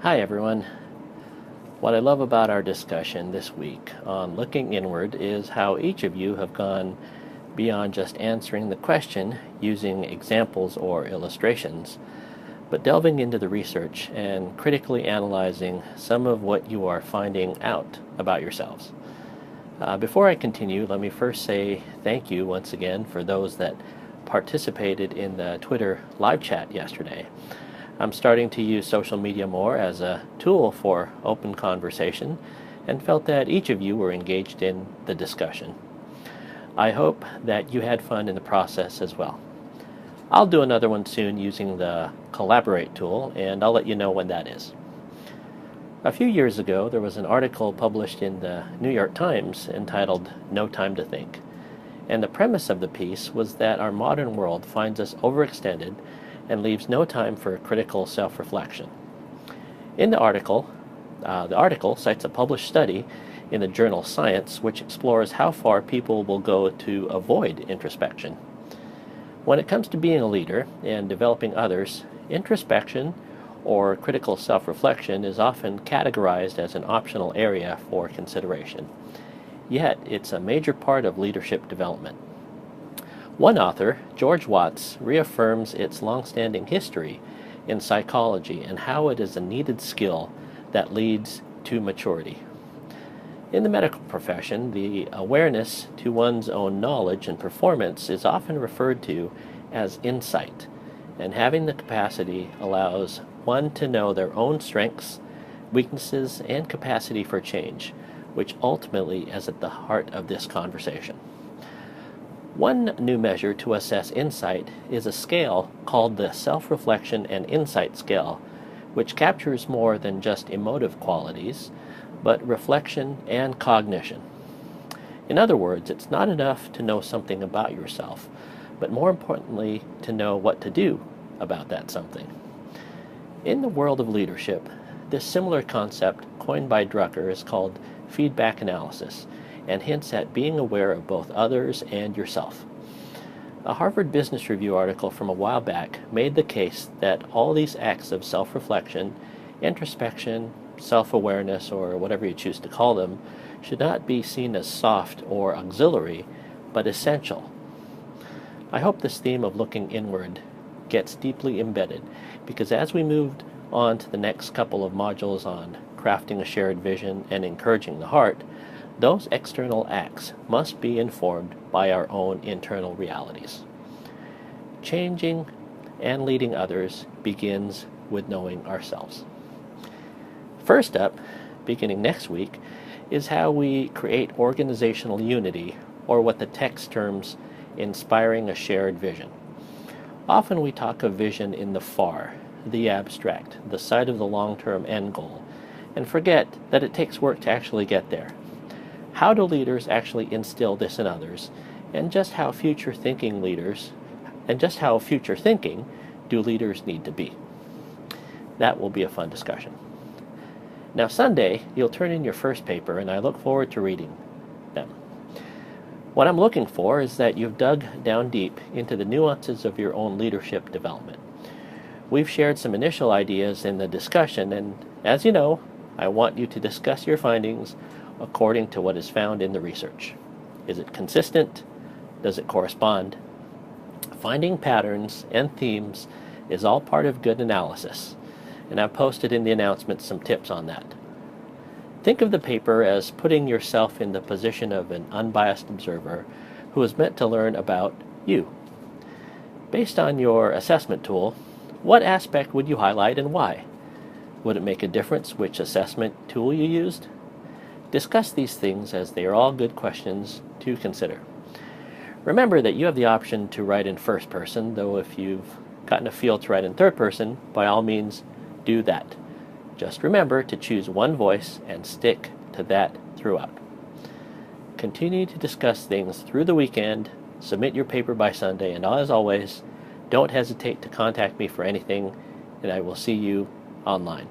Hi everyone. What I love about our discussion this week on looking inward is how each of you have gone beyond just answering the question using examples or illustrations, but delving into the research and critically analyzing some of what you are finding out about yourselves. Before I continue, let me first say thank you once again for those that participated in the Twitter live chat yesterday. I'm starting to use social media more as a tool for open conversation and felt that each of you were engaged in the discussion. I hope that you had fun in the process as well. I'll do another one soon using the Collaborate tool, and I'll let you know when that is. A few years ago, there was an article published in the New York Times entitled No Time to Think. And the premise of the piece was that our modern world finds us overextended and leaves no time for critical self-reflection. In the article cites a published study in the journal Science, which explores how far people will go to avoid introspection. When it comes to being a leader and developing others, introspection or critical self-reflection is often categorized as an optional area for consideration. Yet, it's a major part of leadership development. One author, George Watts, reaffirms its long-standing history in psychology and how it is a needed skill that leads to maturity. In the medical profession, the awareness to one's own knowledge and performance is often referred to as insight, and having the capacity allows one to know their own strengths, weaknesses, and capacity for change, which ultimately is at the heart of this conversation. One new measure to assess insight is a scale called the Self-Reflection and Insight Scale, which captures more than just emotive qualities, but reflection and cognition. In other words, it's not enough to know something about yourself, but more importantly, to know what to do about that something. In the world of leadership, this similar concept, coined by Drucker, is called feedback analysis, and hints at being aware of both others and yourself. A Harvard Business Review article from a while back made the case that all these acts of self-reflection, introspection, self-awareness, or whatever you choose to call them, should not be seen as soft or auxiliary, but essential. I hope this theme of looking inward gets deeply embedded, because as we moved on to the next couple of modules on crafting a shared vision and encouraging the heart, those external acts must be informed by our own internal realities. Changing and leading others begins with knowing ourselves. First up, beginning next week, is how we create organizational unity, or what the text terms inspiring a shared vision. Often we talk of vision in the far, the abstract, the sight of the long-term end goal, and forget that it takes work to actually get there. How do leaders actually instill this in others, and just how future thinking do leaders need to be? That will be a fun discussion. Now Sunday, you'll turn in your first paper, and I look forward to reading them. What I'm looking for is that you've dug down deep into the nuances of your own leadership development. We've shared some initial ideas in the discussion, and as you know, I want you to discuss your findings according to what is found in the research. Is it consistent? Does it correspond? Finding patterns and themes is all part of good analysis, and I've posted in the announcement some tips on that. Think of the paper as putting yourself in the position of an unbiased observer who is meant to learn about you. Based on your assessment tool, what aspect would you highlight and why? Would it make a difference which assessment tool you used? Discuss these things, as they are all good questions to consider. Remember that you have the option to write in first person, though if you've gotten a feel to write in third person, by all means do that. Just remember to choose one voice and stick to that throughout. Continue to discuss things through the weekend, submit your paper by Sunday, and as always, don't hesitate to contact me for anything, and I will see you online.